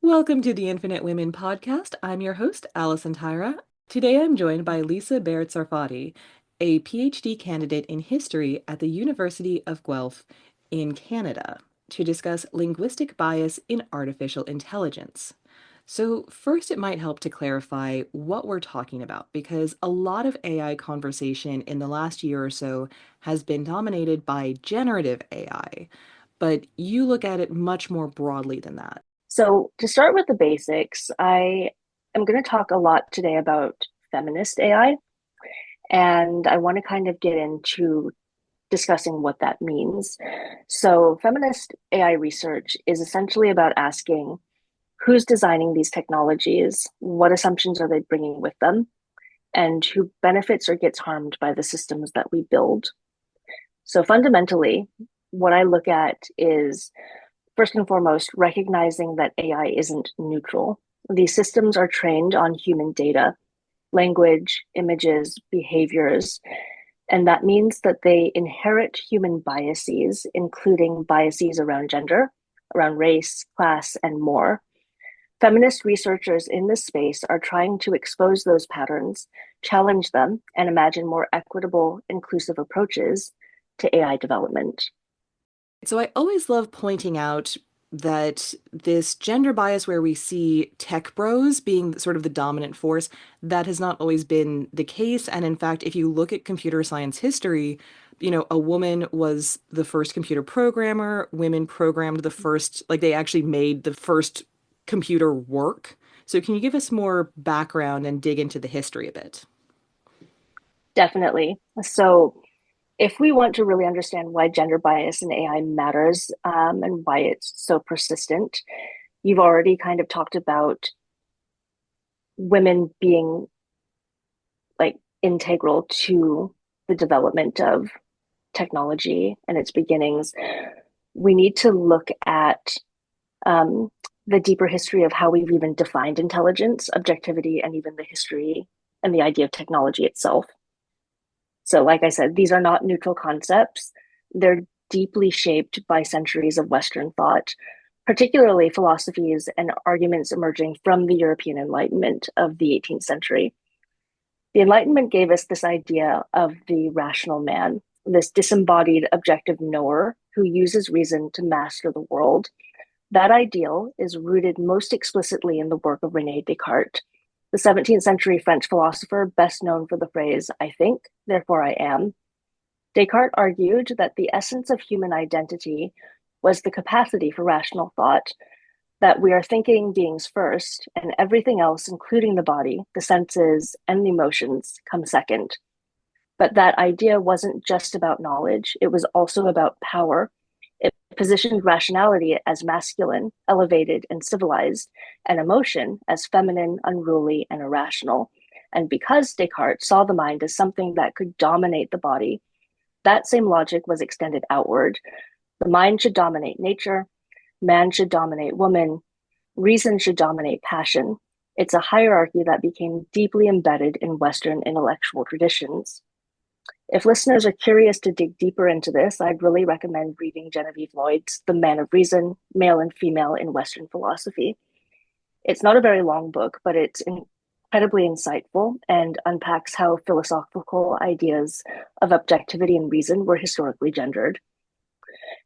Welcome to the Infinite Women podcast. I'm your host, Alison Tyra. Today I'm joined by Lisa Baer-Tsarfati, a PhD candidate in history at the University of Guelph in Canada, to discuss linguistic bias in artificial intelligence. So, first, it might help to clarify what we're talking about because a lot of AI conversation in the last year or so has been dominated by generative AI, but you look at it much more broadly than that. So, to start with the basics, I am going to talk a lot today about feminist AI, and I want to kind of get into discussing what that means. So, feminist AI research is essentially about asking who's designing these technologies, what assumptions are they bringing with them, and who benefits or gets harmed by the systems that we build. So, fundamentally, what I look at is first and foremost, recognizing that AI isn't neutral. These systems are trained on human data, language, images, behaviors, and that means that they inherit human biases, including biases around gender, around race, class, and more. Feminist researchers in this space are trying to expose those patterns, challenge them, and imagine more equitable, inclusive approaches to AI development. So I always love pointing out that this gender bias where we see tech bros being sort of the dominant force, that has not always been the case. And in fact, if you look at computer science history, a woman was the first computer programmer, women programmed the first, like they actually made the first computer work. So can you give us more background and dig into the history a bit? Definitely. So, if we want to really understand why gender bias in AI matters and why it's so persistent, you've already kind of talked about women being like integral to the development of technology and its beginnings. We need to look at um, the deeper history of how we've even defined intelligence, objectivity, and even the history and the idea of technology itself. So, like I said, these are not neutral concepts. They're deeply shaped by centuries of Western thought, particularly philosophies and arguments emerging from the European Enlightenment of the 18th century. The Enlightenment gave us this idea of the rational man, this disembodied objective knower who uses reason to master the world. That ideal is rooted most explicitly in the work of Rene Descartes, the 17th century French philosopher best known for the phrase, I think, therefore I am. Descartes argued that the essence of human identity was the capacity for rational thought, that we are thinking beings first, and everything else, including the body, the senses, and the emotions, come second. But that idea wasn't just about knowledge, it was also about power. It positioned rationality as masculine, elevated, and civilized, and emotion as feminine, unruly, and irrational. And because Descartes saw the mind as something that could dominate the body, that same logic was extended outward. The mind should dominate nature, man should dominate woman, reason should dominate passion. It's a hierarchy that became deeply embedded in Western intellectual traditions. If listeners are curious to dig deeper into this, I'd really recommend reading Genevieve Lloyd's The Man of Reason, Male and Female in Western Philosophy. It's not a very long book, but it's incredibly insightful and unpacks how philosophical ideas of objectivity and reason were historically gendered,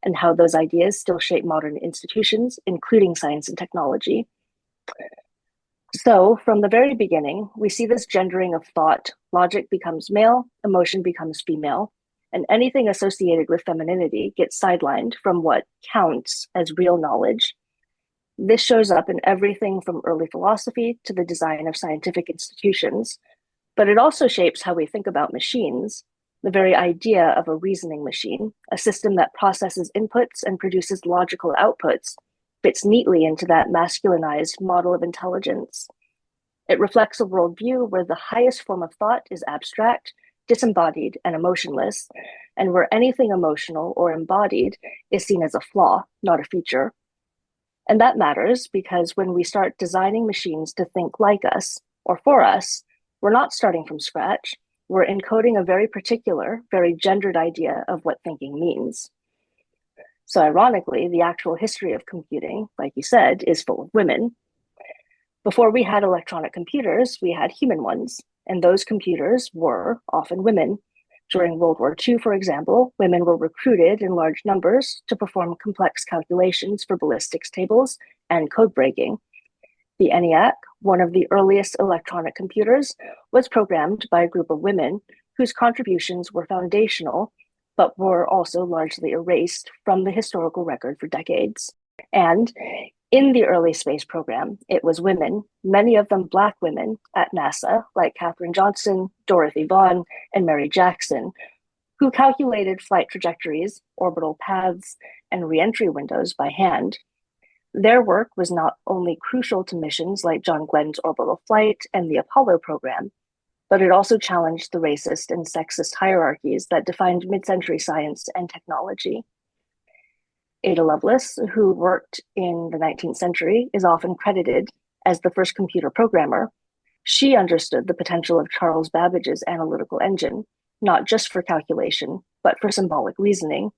and how those ideas still shape modern institutions, including science and technology. So, from the very beginning, we see this gendering of thought. Logic becomes male, emotion becomes female, and anything associated with femininity gets sidelined from what counts as real knowledge. This shows up in everything from early philosophy to the design of scientific institutions, but it also shapes how we think about machines. The very idea of a reasoning machine, a system that processes inputs and produces logical outputs, fits neatly into that masculinized model of intelligence. It reflects a worldview where the highest form of thought is abstract, disembodied, and emotionless, and where anything emotional or embodied is seen as a flaw, not a feature. And that matters because when we start designing machines to think like us or for us, we're not starting from scratch. We're encoding a very particular, very gendered idea of what thinking means. So, ironically, the actual history of computing, like you said, is full of women. Before we had electronic computers, we had human ones, and those computers were often women. During World War II, for example, women were recruited in large numbers to perform complex calculations for ballistics tables and code breaking. The ENIAC, one of the earliest electronic computers, was programmed by a group of women whose contributions were foundational, but were also largely erased from the historical record for decades. And in the early space program, it was women, many of them Black women at NASA, like Katherine Johnson, Dorothy Vaughan, and Mary Jackson, who calculated flight trajectories, orbital paths, and reentry windows by hand. Their work was not only crucial to missions like John Glenn's orbital flight and the Apollo program, but it also challenged the racist and sexist hierarchies that defined mid-century science and technology. Ada Lovelace, who worked in the 19th century, is often credited as the first computer programmer. She understood the potential of Charles Babbage's analytical engine, not just for calculation, but for symbolic reasoning,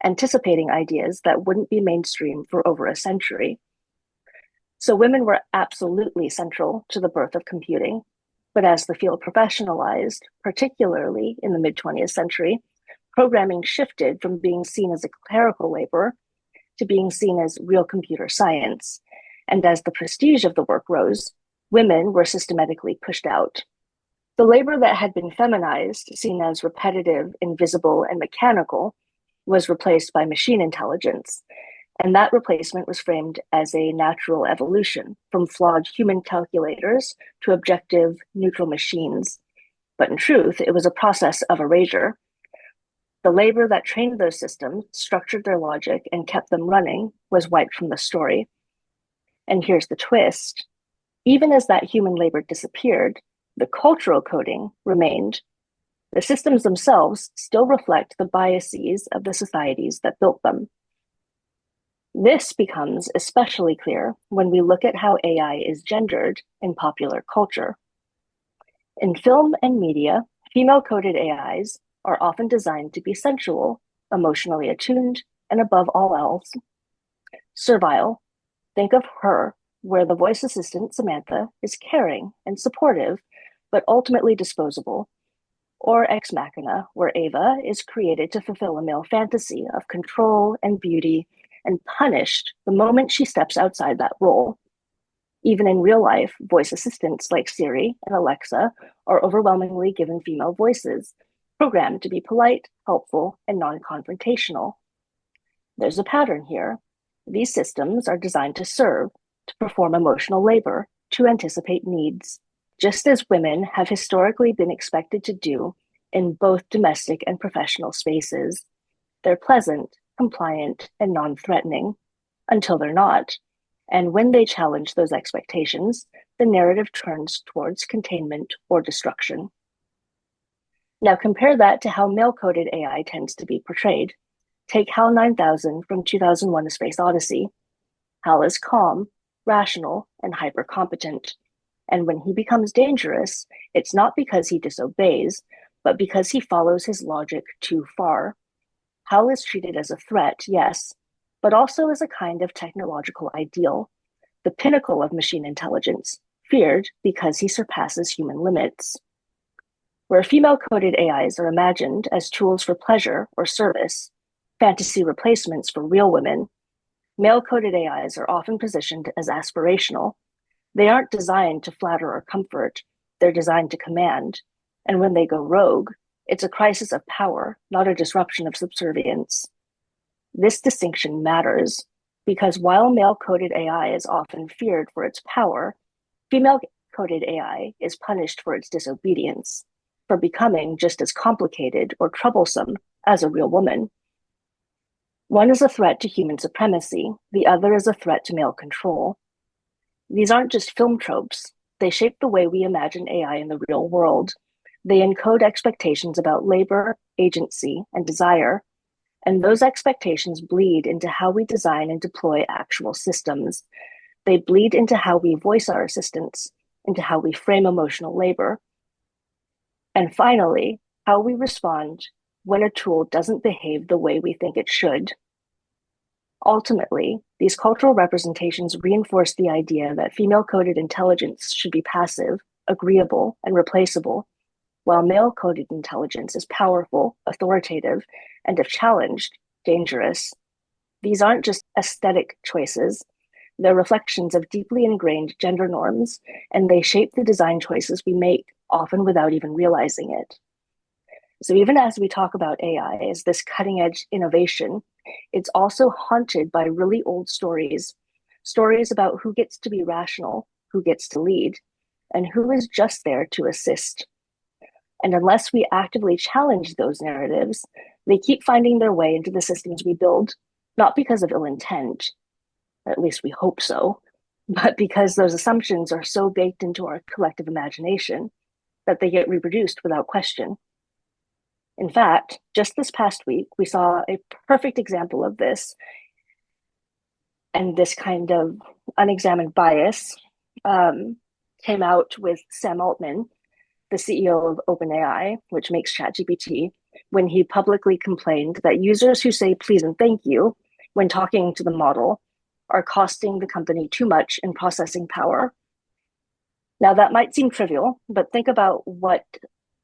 anticipating ideas that wouldn't be mainstream for over a century. So women were absolutely central to the birth of computing. But as the field professionalized, particularly in the mid-20th century, programming shifted from being seen as a clerical labor to being seen as real computer science. And as the prestige of the work rose, women were systematically pushed out. The labor that had been feminized, seen as repetitive, invisible, and mechanical, was replaced by machine intelligence. And that replacement was framed as a natural evolution from flawed human calculators to objective, neutral machines. But in truth, it was a process of erasure. The labor that trained those systems, structured their logic, and kept them running was wiped from the story. And here's the twist. Even as that human labor disappeared, the cultural coding remained. The systems themselves still reflect the biases of the societies that built them. This becomes especially clear when we look at how AI is gendered in popular culture. In film and media, female-coded AIs are often designed to be sensual, emotionally attuned, and above all else, servile. Think of Her, where the voice assistant, Samantha, is caring and supportive, but ultimately disposable. Or Ex Machina, where Ava is created to fulfill a male fantasy of control and beauty and punished the moment she steps outside that role. Even in real life, voice assistants like Siri and Alexa are overwhelmingly given female voices, programmed to be polite, helpful, and non-confrontational. There's a pattern here. These systems are designed to serve, to perform emotional labor, to anticipate needs, just as women have historically been expected to do in both domestic and professional spaces. They're pleasant, compliant, and non-threatening until they're not. And when they challenge those expectations, the narrative turns towards containment or destruction. Now compare that to how male-coded AI tends to be portrayed. Take HAL 9000 from 2001: A Space Odyssey. HAL is calm, rational, and hyper-competent. And when he becomes dangerous, it's not because he disobeys, but because he follows his logic too far. HAL is treated as a threat, yes, but also as a kind of technological ideal, the pinnacle of machine intelligence, feared because he surpasses human limits. Where female-coded AIs are imagined as tools for pleasure or service, fantasy replacements for real women, male-coded AIs are often positioned as aspirational. They aren't designed to flatter or comfort, they're designed to command. And when they go rogue, it's a crisis of power, not a disruption of subservience. This distinction matters because while male-coded AI is often feared for its power, female-coded AI is punished for its disobedience, for becoming just as complicated or troublesome as a real woman. One is a threat to human supremacy, the other is a threat to male control. These aren't just film tropes, they shape the way we imagine AI in the real world. They encode expectations about labor, agency, and desire, and those expectations bleed into how we design and deploy actual systems. They bleed into how we voice our assistants, into how we frame emotional labor, and finally, how we respond when a tool doesn't behave the way we think it should. Ultimately, these cultural representations reinforce the idea that female-coded intelligence should be passive, agreeable, and replaceable, while male-coded intelligence is powerful, authoritative, and if challenged, dangerous. These aren't just aesthetic choices, they're reflections of deeply ingrained gender norms, and they shape the design choices we make, often without even realizing it. So even as we talk about AI as this cutting edge innovation, it's also haunted by really old stories, stories about who gets to be rational, who gets to lead, and who is just there to assist. And unless we actively challenge those narratives, they keep finding their way into the systems we build, not because of ill intent, or at least we hope so, but because those assumptions are so baked into our collective imagination that they get reproduced without question. In fact, just this past week, we saw a perfect example of this and this kind of unexamined bias came out with Sam Altman, the CEO of OpenAI, which makes ChatGPT, when he publicly complained that users who say please and thank you when talking to the model are costing the company too much in processing power. Now, that might seem trivial, but think about what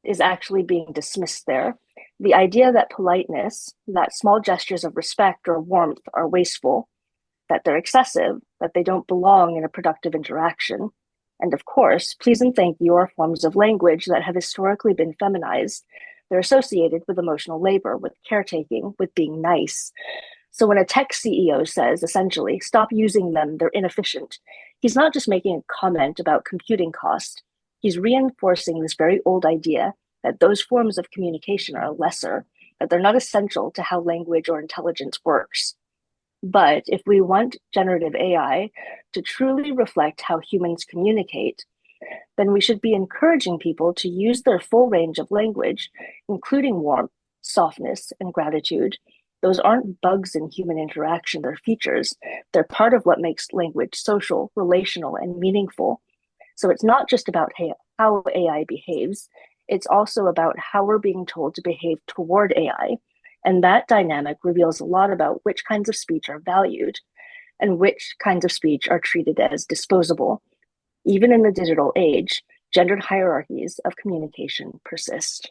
is actually being dismissed there. The idea that politeness, that small gestures of respect or warmth are wasteful, that they're excessive, that they don't belong in a productive interaction. And of course, please and thank you are forms of language that have historically been feminized. They're associated with emotional labor, with caretaking, with being nice. So when a tech CEO says, essentially, stop using them, they're inefficient, he's not just making a comment about computing cost. He's reinforcing this very old idea that those forms of communication are lesser, that they're not essential to how language or intelligence works. But if we want generative AI to truly reflect how humans communicate, then we should be encouraging people to use their full range of language, including warmth, softness, and gratitude. Those aren't bugs in human interaction, they're features. They're part of what makes language social, relational, and meaningful. So it's not just about how AI behaves, it's also about how we're being told to behave toward AI. And that dynamic reveals a lot about which kinds of speech are valued and which kinds of speech are treated as disposable. Even in the digital age, gendered hierarchies of communication persist.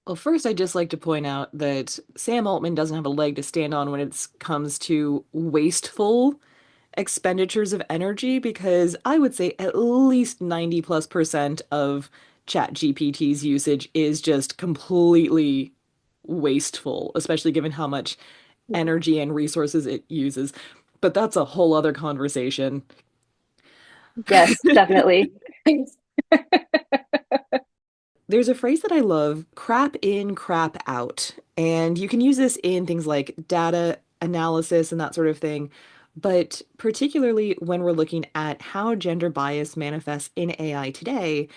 Well, first, I'd just like to point out that Sam Altman doesn't have a leg to stand on when it comes to wasteful expenditures of energy, because I would say at least 90+% of ChatGPT's usage is just completely wasteful, especially given how much energy and resources it uses. But that's a whole other conversation. Yes, definitely. There's a phrase that I love, crap in, crap out. And you can use this in things like data analysis and that sort of thing. But particularly when we're looking at how gender bias manifests in AI today,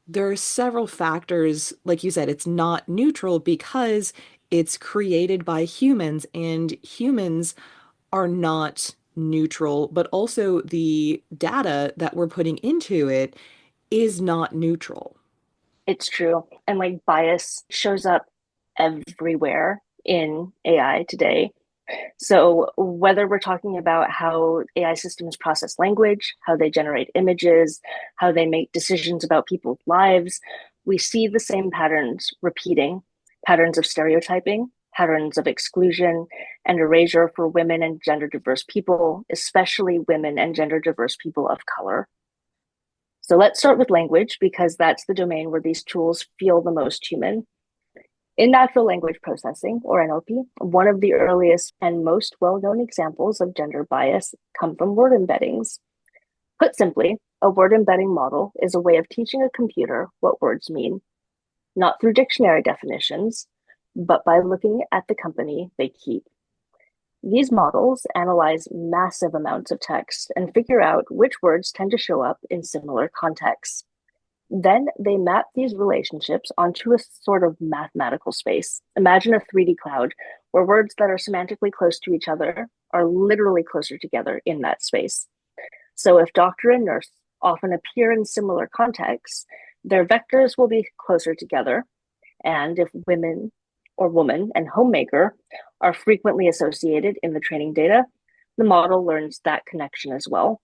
there are several factors. Like you said, it's not neutral because it's created by humans, and humans are not neutral, but also the data that we're putting into it is not neutral. It's true. And like bias shows up everywhere in AI today. So, whether we're talking about how AI systems process language, how they generate images, how they make decisions about people's lives, we see the same patterns repeating, patterns of stereotyping, patterns of exclusion and erasure for women and gender diverse people, especially women and gender diverse people of color. So, let's start with language because that's the domain where these tools feel the most human. In natural language processing, or NLP, one of the earliest and most well-known examples of gender bias come from word embeddings. Put simply, a word embedding model is a way of teaching a computer what words mean, not through dictionary definitions, but by looking at the company they keep. These models analyze massive amounts of text and figure out which words tend to show up in similar contexts. Then they map these relationships onto a sort of mathematical space. Imagine a 3D cloud where words that are semantically close to each other are literally closer together in that space. So if doctor and nurse often appear in similar contexts, their vectors will be closer together. And if women or woman and homemaker are frequently associated in the training data, the model learns that connection as well.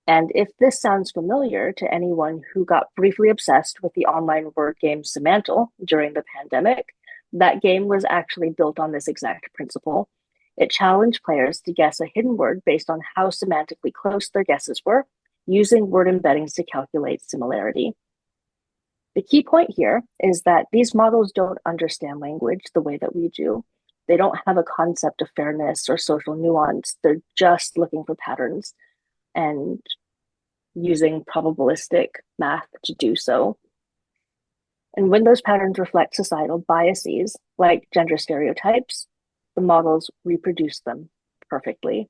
And if this sounds familiar to anyone who got briefly obsessed with the online word game Semantle during the pandemic, that game was actually built on this exact principle. It challenged players to guess a hidden word based on how semantically close their guesses were, using word embeddings to calculate similarity. The key point here is that these models don't understand language the way that we do. They don't have a concept of fairness or social nuance. They're just looking for patterns and using probabilistic math to do so. And when those patterns reflect societal biases, like gender stereotypes, the models reproduce them perfectly.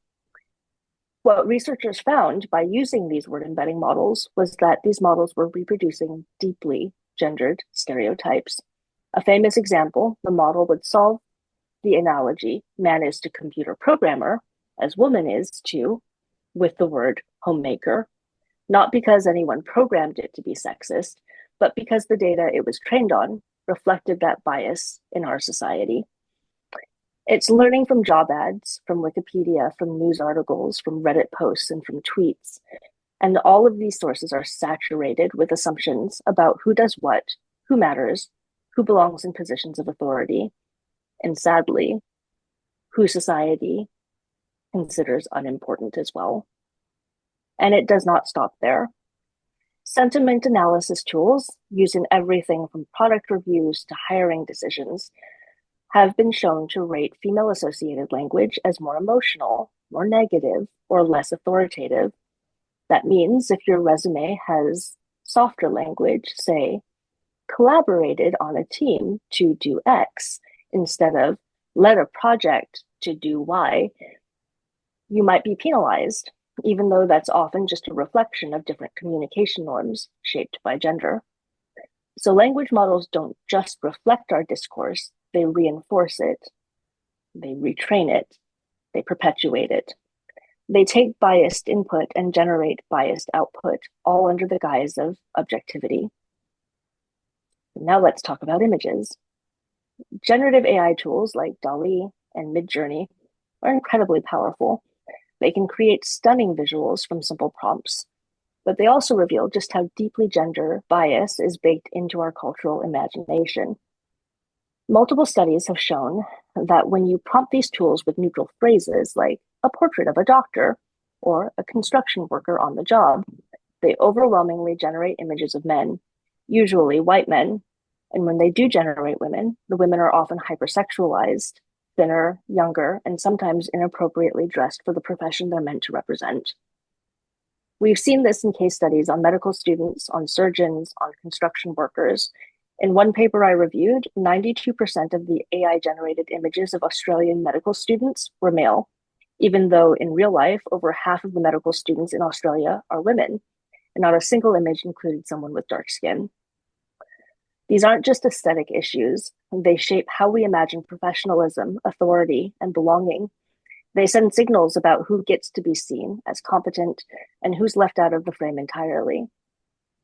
What researchers found by using these word embedding models was that these models were reproducing deeply gendered stereotypes. A famous example, the model would solve the analogy man is to computer programmer as woman is to with the word homemaker, not because anyone programmed it to be sexist, but because the data it was trained on reflected that bias in our society. It's learning from job ads, from Wikipedia, from news articles, from Reddit posts, and from tweets. And all of these sources are saturated with assumptions about who does what, who matters, who belongs in positions of authority, and sadly, who society considers unimportant as well. And it does not stop there. Sentiment analysis tools used in everything from product reviews to hiring decisions have been shown to rate female-associated language as more emotional, more negative, or less authoritative. That means if your resume has softer language, say, collaborated on a team to do X instead of led a project to do Y, you might be penalized, even though that's often just a reflection of different communication norms shaped by gender. So language models don't just reflect our discourse, they reinforce it, they retrain it, they perpetuate it. They take biased input and generate biased output, all under the guise of objectivity. Now let's talk about images. Generative AI tools like DALL-E and Midjourney are incredibly powerful. They can create stunning visuals from simple prompts, but they also reveal just how deeply gender bias is baked into our cultural imagination. Multiple studies have shown that when you prompt these tools with neutral phrases like a portrait of a doctor or a construction worker on the job, they overwhelmingly generate images of men, usually white men. And when they do generate women, the women are often hypersexualized, thinner, younger, and sometimes inappropriately dressed for the profession they're meant to represent. We've seen this in case studies on medical students, on surgeons, on construction workers. In one paper I reviewed, 92% of the AI-generated images of Australian medical students were male, even though in real life, over half of the medical students in Australia are women, and not a single image included someone with dark skin. These aren't just aesthetic issues. They shape how we imagine professionalism, authority, and belonging. They send signals about who gets to be seen as competent and who's left out of the frame entirely.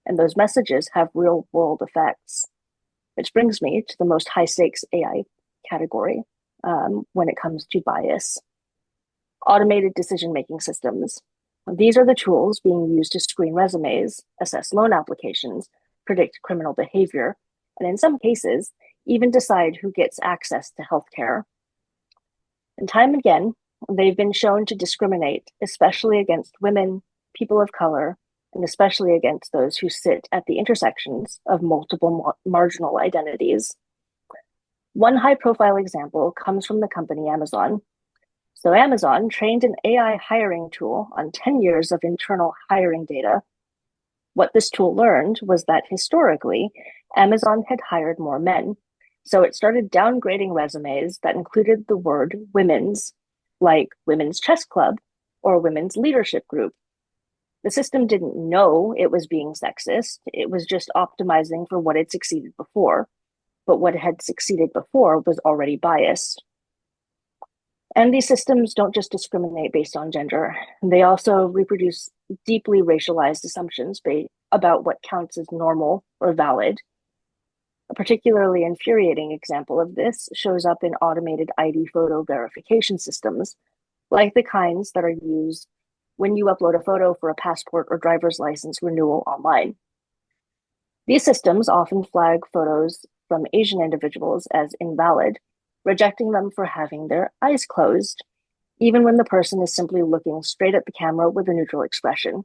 And those messages have real-world effects. Which brings me to the most high-stakes AI category when it comes to bias. Automated decision-making systems. These are the tools being used to screen resumes, assess loan applications, predict criminal behavior, and in some cases, even decide who gets access to healthcare. And time again, they've been shown to discriminate, especially against women, people of color, and especially against those who sit at the intersections of multiple marginal identities. One high-profile example comes from the company Amazon. So Amazon trained an AI hiring tool on 10 years of internal hiring data. What this tool learned was that historically, Amazon had hired more men. So it started downgrading resumes that included the word women's, like women's chess club or women's leadership group. The system didn't know it was being sexist. It was just optimizing for what had succeeded before. But what had succeeded before was already biased. And these systems don't just discriminate based on gender. They also reproduce deeply racialized assumptions about what counts as normal or valid. A particularly infuriating example of this shows up in automated ID photo verification systems, like the kinds that are used when you upload a photo for a passport or driver's license renewal online. These systems often flag photos from Asian individuals as invalid, rejecting them for having their eyes closed, even when the person is simply looking straight at the camera with a neutral expression.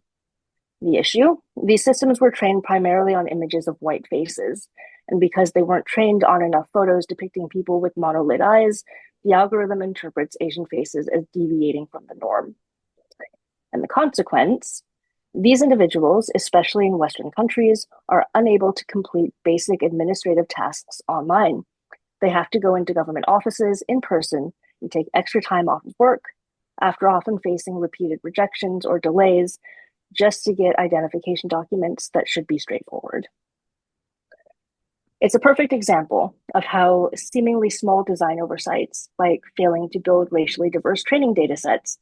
The issue? These systems were trained primarily on images of white faces, and because they weren't trained on enough photos depicting people with monolid eyes, the algorithm interprets Asian faces as deviating from the norm. And the consequence? These individuals, especially in Western countries, are unable to complete basic administrative tasks online. They have to go into government offices in person and take extra time off of work, after often facing repeated rejections or delays, just to get identification documents that should be straightforward. It's a perfect example of how seemingly small design oversights, like failing to build racially diverse training datasets,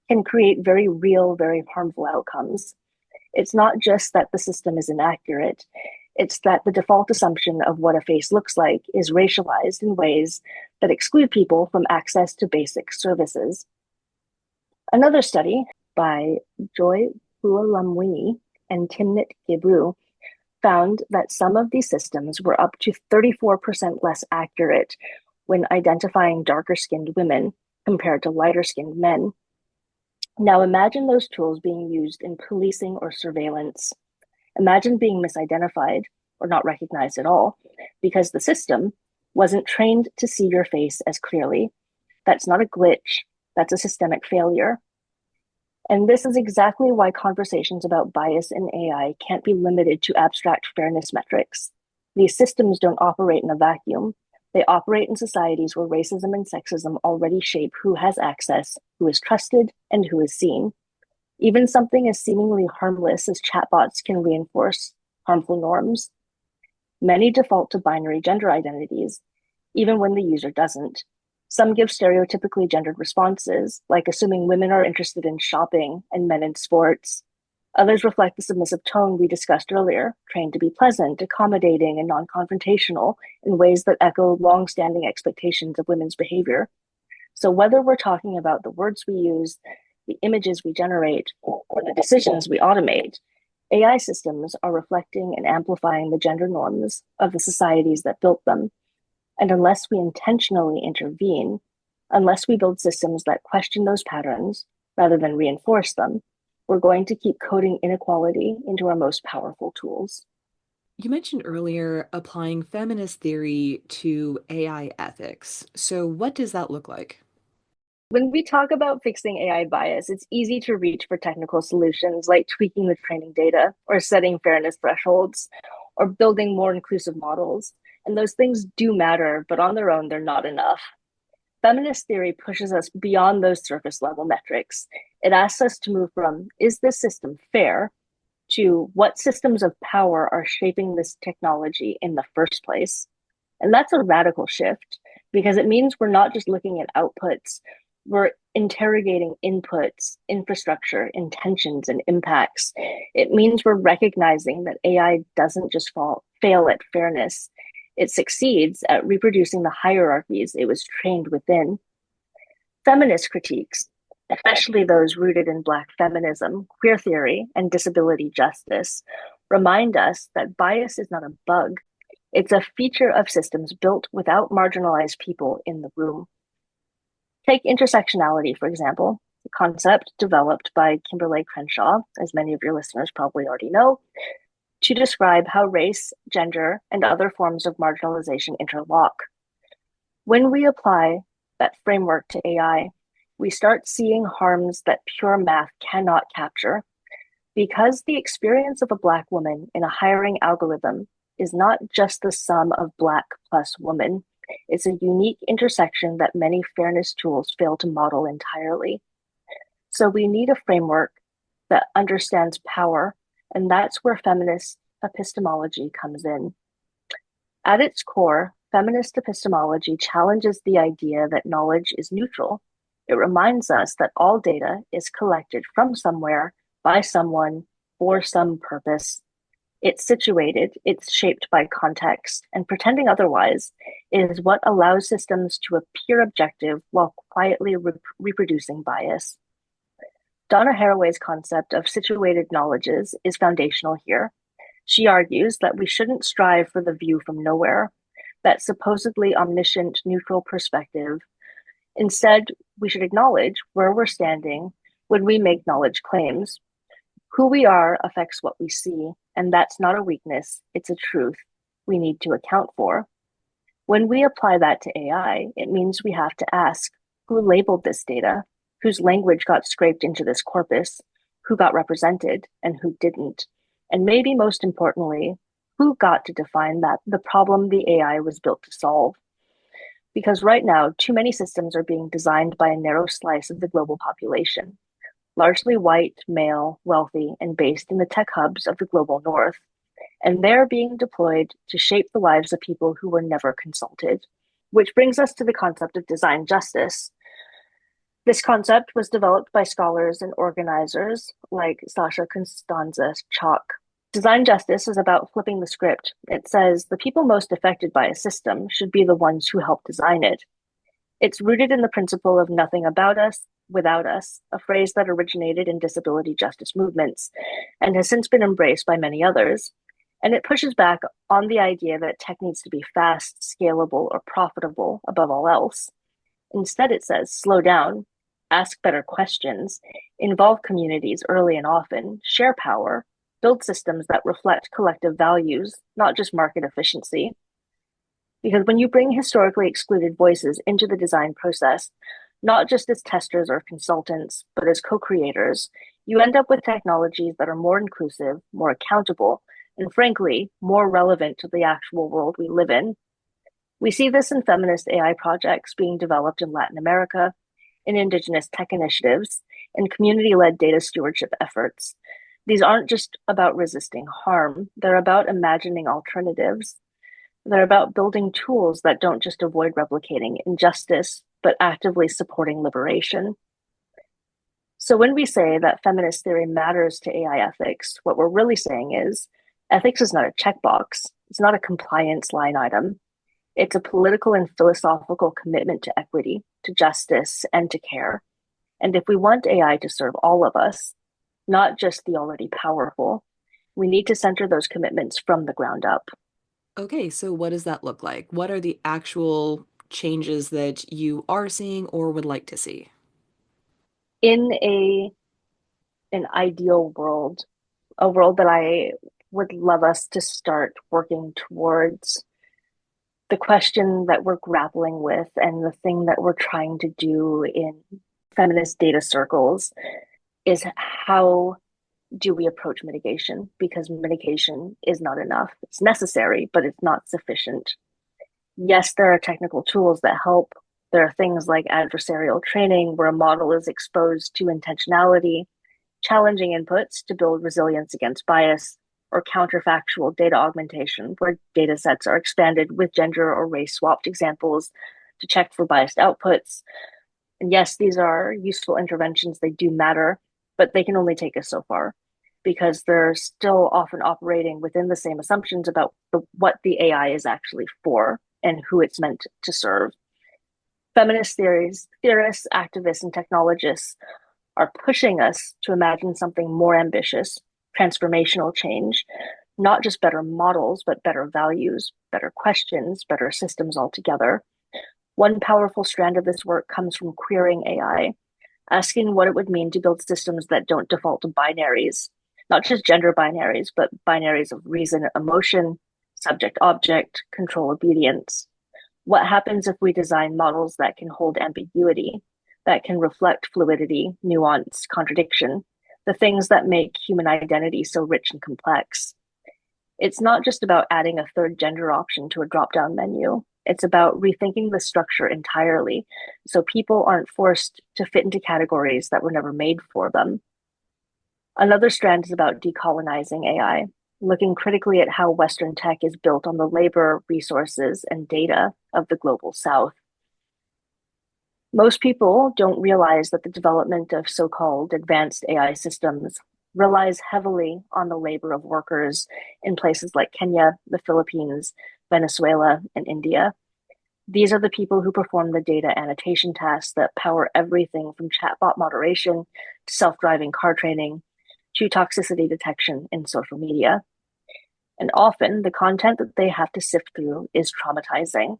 can create very real, very harmful outcomes. It's not just that the system is inaccurate, it's that the default assumption of what a face looks like is racialized in ways that exclude people from access to basic services. Another study by Joy Buolamwini and Timnit Gebru found that some of these systems were up to 34% less accurate when identifying darker-skinned women compared to lighter-skinned men. Now imagine those tools being used in policing or surveillance. Imagine being misidentified or not recognized at all because the system wasn't trained to see your face as clearly. That's not a glitch, that's a systemic failure. And this is exactly why conversations about bias in AI can't be limited to abstract fairness metrics. These systems don't operate in a vacuum. They operate in societies where racism and sexism already shape who has access, who is trusted, and who is seen. Even something as seemingly harmless as chatbots can reinforce harmful norms. Many default to binary gender identities, even when the user doesn't. Some give stereotypically gendered responses, like assuming women are interested in shopping and men in sports. Others reflect the submissive tone we discussed earlier, trained to be pleasant, accommodating, and non-confrontational in ways that echo long-standing expectations of women's behavior. So whether we're talking about the words we use, the images we generate, or the decisions we automate, AI systems are reflecting and amplifying the gender norms of the societies that built them. And unless we intentionally intervene, unless we build systems that question those patterns rather than reinforce them, we're going to keep coding inequality into our most powerful tools. You mentioned earlier applying feminist theory to AI ethics. So, what does that look like? When we talk about fixing AI bias, it's easy to reach for technical solutions like tweaking the training data or setting fairness thresholds or building more inclusive models. And those things do matter, but on their own, they're not enough. Feminist theory pushes us beyond those surface level metrics. It asks us to move from, is this system fair, to what systems of power are shaping this technology in the first place. And that's a radical shift because it means we're not just looking at outputs, we're interrogating inputs, infrastructure, intentions, and impacts. It means we're recognizing that AI doesn't just fail at fairness, it succeeds at reproducing the hierarchies it was trained within. Feminist critiques, especially those rooted in Black feminism, queer theory, and disability justice, remind us that bias is not a bug. It's a feature of systems built without marginalized people in the room. Take intersectionality, for example, a concept developed by Kimberly Crenshaw, as many of your listeners probably already know, to describe how race, gender, and other forms of marginalization interlock. When we apply that framework to AI, we start seeing harms that pure math cannot capture. Because the experience of a Black woman in a hiring algorithm is not just the sum of Black plus woman, it's a unique intersection that many fairness tools fail to model entirely. So we need a framework that understands power, and that's where feminist epistemology comes in. At its core, feminist epistemology challenges the idea that knowledge is neutral. It reminds us that all data is collected from somewhere, by someone, for some purpose. It's situated, it's shaped by context, and pretending otherwise is what allows systems to appear objective while quietly reproducing bias. Donna Haraway's concept of situated knowledges is foundational here. She argues that we shouldn't strive for the view from nowhere, that supposedly omniscient, neutral perspective. Instead, we should acknowledge where we're standing when we make knowledge claims. Who we are affects what we see, and that's not a weakness, it's a truth we need to account for. When we apply that to AI, it means we have to ask who labeled this data, whose language got scraped into this corpus, who got represented, and who didn't. And maybe most importantly, who got to define that the problem the AI was built to solve. Because right now, too many systems are being designed by a narrow slice of the global population, largely white, male, wealthy, and based in the tech hubs of the global north. And they're being deployed to shape the lives of people who were never consulted. Which brings us to the concept of design justice. This concept was developed by scholars and organizers like Sasha Constanza Chalk. Design justice is about flipping the script. It says the people most affected by a system should be the ones who help design it. It's rooted in the principle of nothing about us without us, a phrase that originated in disability justice movements and has since been embraced by many others. And it pushes back on the idea that tech needs to be fast, scalable, or profitable above all else. Instead, it says slow down, ask better questions, involve communities early and often, share power, build systems that reflect collective values, not just market efficiency. Because when you bring historically excluded voices into the design process, not just as testers or consultants, but as co-creators, you end up with technologies that are more inclusive, more accountable, and frankly, more relevant to the actual world we live in. We see this in feminist AI projects being developed in Latin America, in indigenous tech initiatives, and community-led data stewardship efforts. These aren't just about resisting harm, they're about imagining alternatives. They're about building tools that don't just avoid replicating injustice, but actively supporting liberation. So when we say that feminist theory matters to AI ethics, what we're really saying is ethics is not a checkbox. It's not a compliance line item. It's a political and philosophical commitment to equity, to justice, and to care. And if we want AI to serve all of us, not just the already powerful, we need to center those commitments from the ground up. Okay, so what does that look like? What are the actual changes that you are seeing or would like to see? In an ideal world, a world that I would love us to start working towards, the question that we're grappling with and the thing that we're trying to do in feminist data circles is how do we approach mitigation? Because mitigation is not enough. It's necessary, but it's not sufficient. Yes, there are technical tools that help. There are things like adversarial training where a model is exposed to intentionality, challenging inputs to build resilience against bias, or counterfactual data augmentation, where data sets are expanded with gender or race swapped examples to check for biased outputs. And yes, these are useful interventions, they do matter, but they can only take us so far because they're still often operating within the same assumptions about what the AI is actually for and who it's meant to serve. Feminist theorists, activists, and technologists are pushing us to imagine something more ambitious, transformational change, not just better models, but better values, better questions, better systems altogether. One powerful strand of this work comes from queering AI, asking what it would mean to build systems that don't default to binaries, not just gender binaries, but binaries of reason, emotion, subject object, control obedience. What happens if we design models that can hold ambiguity, that can reflect fluidity, nuance, contradiction, the things that make human identity so rich and complex? It's not just about adding a third gender option to a drop-down menu. It's about rethinking the structure entirely so people aren't forced to fit into categories that were never made for them. Another strand is about decolonizing AI, looking critically at how Western tech is built on the labor, resources, and data of the global South. Most people don't realize that the development of so-called advanced AI systems relies heavily on the labor of workers in places like Kenya, the Philippines, Venezuela, and India. These are the people who perform the data annotation tasks that power everything from chatbot moderation to self-driving car training to toxicity detection in social media. And often the content that they have to sift through is traumatizing.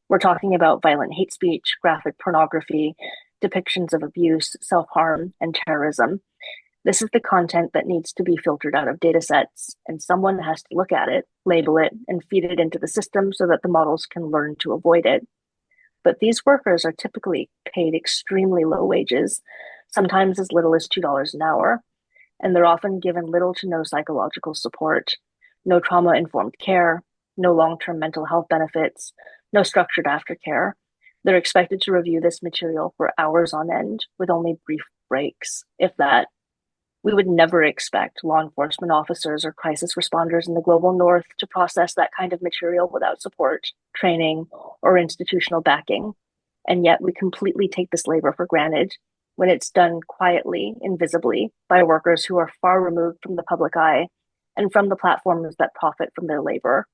We're talking about violent hate speech, graphic pornography, depictions of abuse, self harm, and terrorism. This is the content that needs to be filtered out of data sets, and someone has to look at it, label it, and feed it into the system so that the models can learn to avoid it. But these workers are typically paid extremely low wages, sometimes as little as $2 an hour, and they're often given little to no psychological support, no trauma informed care, no long term mental health benefits, no structured aftercare. They're expected to review this material for hours on end with only brief breaks, if that. We would never expect law enforcement officers or crisis responders in the global north to process that kind of material without support, training, or institutional backing. And yet we completely take this labor for granted when it's done quietly, invisibly, by workers who are far removed from the public eye and from the platforms that profit from their labor.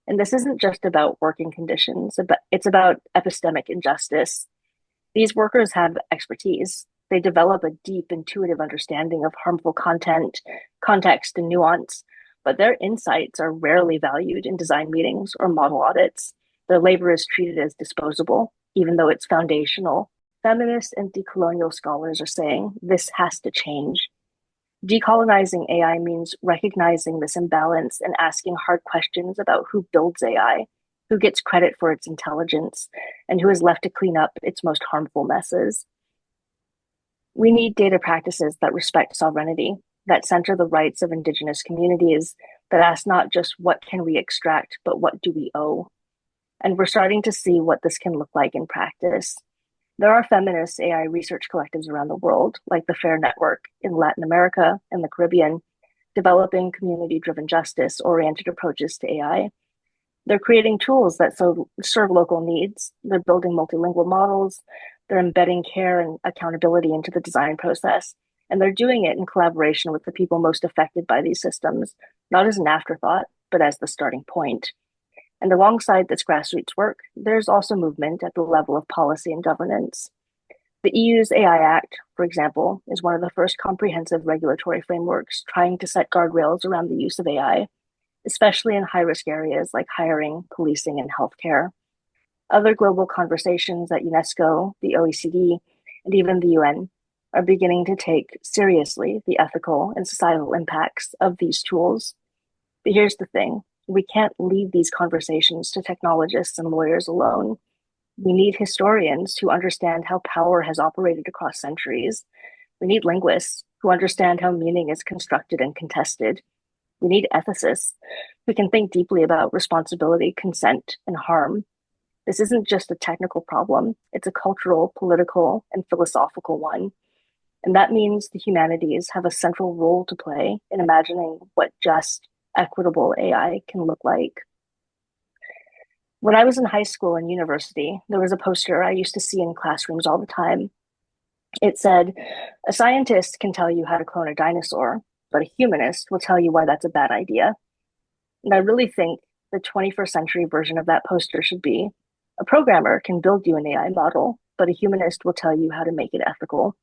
And this isn't just about working conditions, but it's about epistemic injustice. These workers have expertise. They develop a deep, intuitive understanding of harmful content, context, and nuance, but their insights are rarely valued in design meetings or model audits. Their labor is treated as disposable, even though it's foundational. Feminist and decolonial scholars are saying this has to change. Decolonizing AI means recognizing this imbalance and asking hard questions about who builds AI, who gets credit for its intelligence, and who is left to clean up its most harmful messes. We need data practices that respect sovereignty, that center the rights of Indigenous communities, that ask not just what can we extract, but what do we owe? And we're starting to see what this can look like in practice. There are feminist AI research collectives around the world, like the FAIR Network in Latin America and the Caribbean, developing community-driven justice-oriented approaches to AI. They're creating tools that serve local needs. They're building multilingual models. They're embedding care and accountability into the design process. And they're doing it in collaboration with the people most affected by these systems, not as an afterthought, but as the starting point. And alongside this grassroots work, there's also movement at the level of policy and governance. The EU's AI Act, for example, is one of the first comprehensive regulatory frameworks trying to set guardrails around the use of AI, especially in high-risk areas like hiring, policing, and healthcare. Other global conversations at UNESCO, the OECD, and even the UN are beginning to take seriously the ethical and societal impacts of these tools. But here's the thing. We can't leave these conversations to technologists and lawyers alone. We need historians who understand how power has operated across centuries. We need linguists who understand how meaning is constructed and contested. We need ethicists who can think deeply about responsibility, consent, and harm. This isn't just a technical problem, it's a cultural, political, and philosophical one. And that means the humanities have a central role to play in imagining what just, equitable AI can look like. When I was in high school and university, there was a poster I used to see in classrooms all the time. It said, "A scientist can tell you how to clone a dinosaur, but a humanist will tell you why that's a bad idea." And I really think the 21st century version of that poster should be, "A programmer can build you an AI model, but a humanist will tell you how to make it ethical."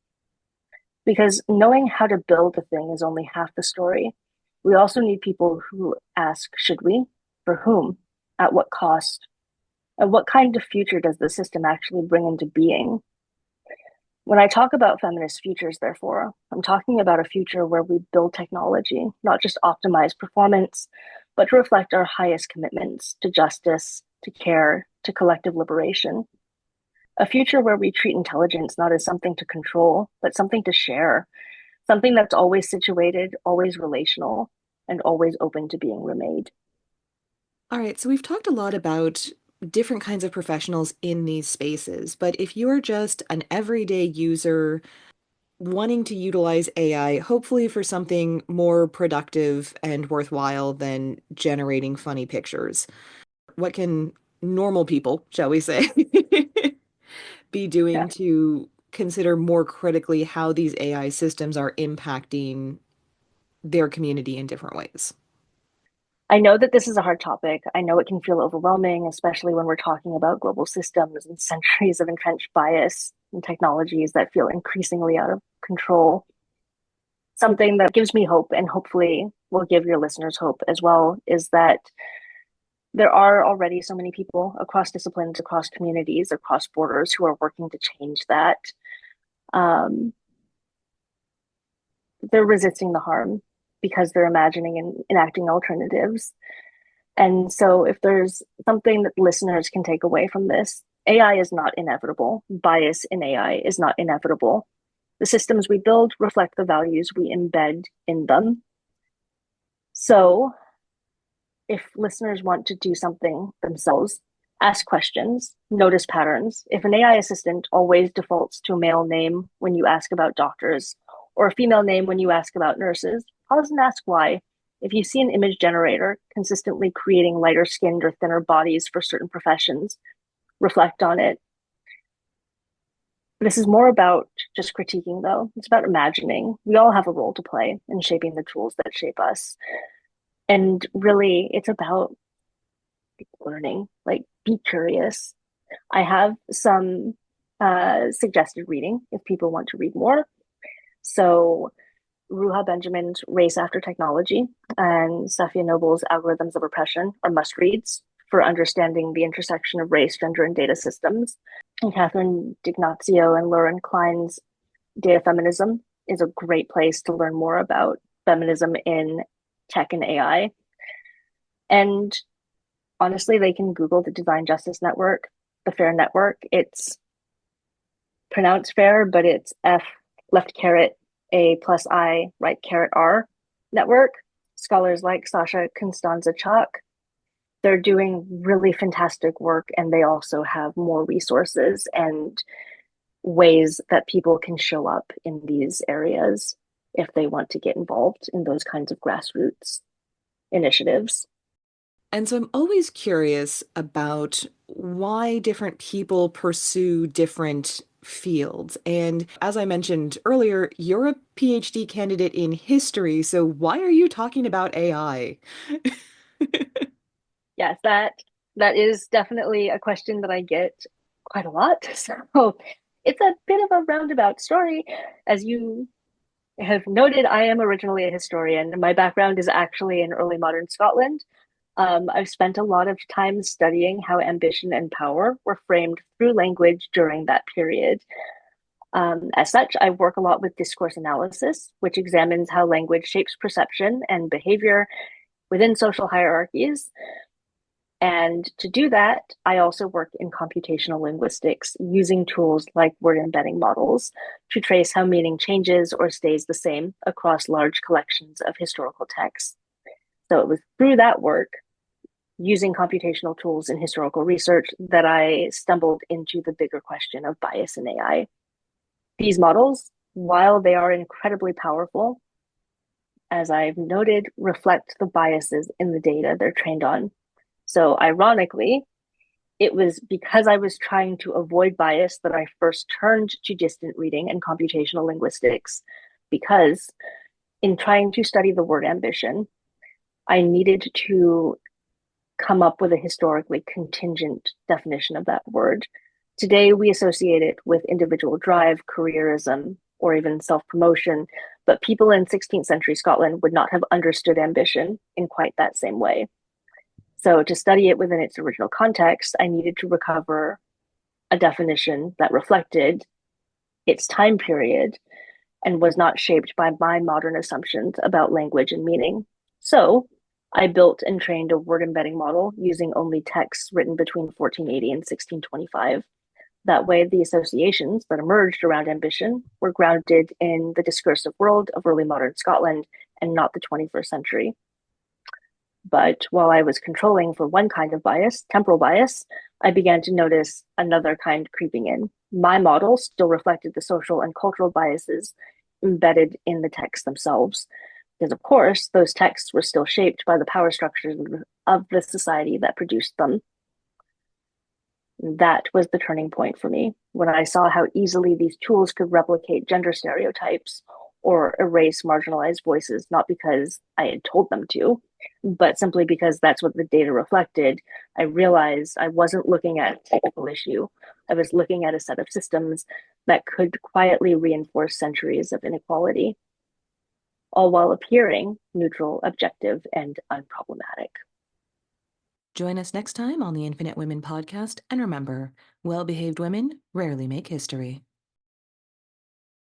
Because knowing how to build a thing is only half the story. We also need people who ask, should we? For whom? At what cost? And what kind of future does the system actually bring into being? When I talk about feminist futures, therefore, I'm talking about a future where we build technology, not just optimize performance, but to reflect our highest commitments to justice, to care, to collective liberation. A future where we treat intelligence not as something to control, but something to share, something that's always situated, always relational, and always open to being remade. All right, so we've talked a lot about different kinds of professionals in these spaces, but if you're just an everyday user wanting to utilize AI, hopefully for something more productive and worthwhile than generating funny pictures, what can normal people, shall we say, be Yeah. doing to consider more critically how these AI systems are impacting their community in different ways. I know that this is a hard topic. I know it can feel overwhelming, especially when we're talking about global systems and centuries of entrenched bias and technologies that feel increasingly out of control. Something that gives me hope and hopefully will give your listeners hope as well is that there are already so many people across disciplines, across communities, across borders who are working to change that. Um, they're resisting the harm because they're imagining and enacting alternatives. And so, if there's something that listeners can take away from this, AI is not inevitable. Bias in AI is not inevitable. The systems we build reflect the values we embed in them. So, if listeners want to do something themselves, ask questions, notice patterns. If an AI assistant always defaults to a male name when you ask about doctors, or a female name when you ask about nurses, pause and ask why. If you see an image generator consistently creating lighter skinned or thinner bodies for certain professions, reflect on it. This is more about just critiquing, though. It's about imagining. We all have a role to play in shaping the tools that shape us. And really, it's about learning, like be curious. I have some suggested reading if people want to read more. So Ruha Benjamin's Race After Technology and Safia Noble's Algorithms of Oppression are must reads for understanding the intersection of race, gender, and data systems. And Catherine D'Ignazio and Lauren Klein's Data Feminism is a great place to learn more about feminism in tech and AI. And honestly, they can Google the Design Justice Network, the FAIR Network. It's pronounced FAIR, but it's F left caret A plus I right caret R network. Scholars like Sasha Constanza Chalk, they're doing really fantastic work, and they also have more resources and ways that people can show up in these areas if they want to get involved in those kinds of grassroots initiatives. And so I'm always curious about why different people pursue different fields. And as I mentioned earlier, you're a PhD candidate in history, so why are you talking about AI? Yes, that is definitely a question that I get quite a lot. So it's a bit of a roundabout story. As you have noted, I am originally a historian. My background is actually in early modern Scotland. I've spent a lot of time studying how ambition and power were framed through language during that period. As such, I work a lot with discourse analysis, which examines how language shapes perception and behavior within social hierarchies. And to do that, I also work in computational linguistics using tools like word embedding models to trace how meaning changes or stays the same across large collections of historical texts. So it was through that work, using computational tools in historical research, that I stumbled into the bigger question of bias in AI. These models, while they are incredibly powerful, as I've noted, reflect the biases in the data they're trained on. So ironically, it was because I was trying to avoid bias that I first turned to distant reading and computational linguistics, because in trying to study the word ambition, I needed to come up with a historically contingent definition of that word. Today, we associate it with individual drive, careerism, or even self promotion, but people in 16th century Scotland would not have understood ambition in quite that same way. So, to study it within its original context, I needed to recover a definition that reflected its time period and was not shaped by my modern assumptions about language and meaning. So, I built and trained a word embedding model using only texts written between 1480 and 1625. That way, the associations that emerged around ambition were grounded in the discursive world of early modern Scotland and not the 21st century. But while I was controlling for one kind of bias, temporal bias, I began to notice another kind creeping in. My model still reflected the social and cultural biases embedded in the texts themselves, because of course, those texts were still shaped by the power structures of the society that produced them. That was the turning point for me when I saw how easily these tools could replicate gender stereotypes or erase marginalized voices, not because I had told them to, but simply because that's what the data reflected. I realized I wasn't looking at a technical issue. I was looking at a set of systems that could quietly reinforce centuries of inequality, all while appearing neutral, objective, and unproblematic. Join us next time on the Infinite Women podcast, and remember, well behaved women rarely make history.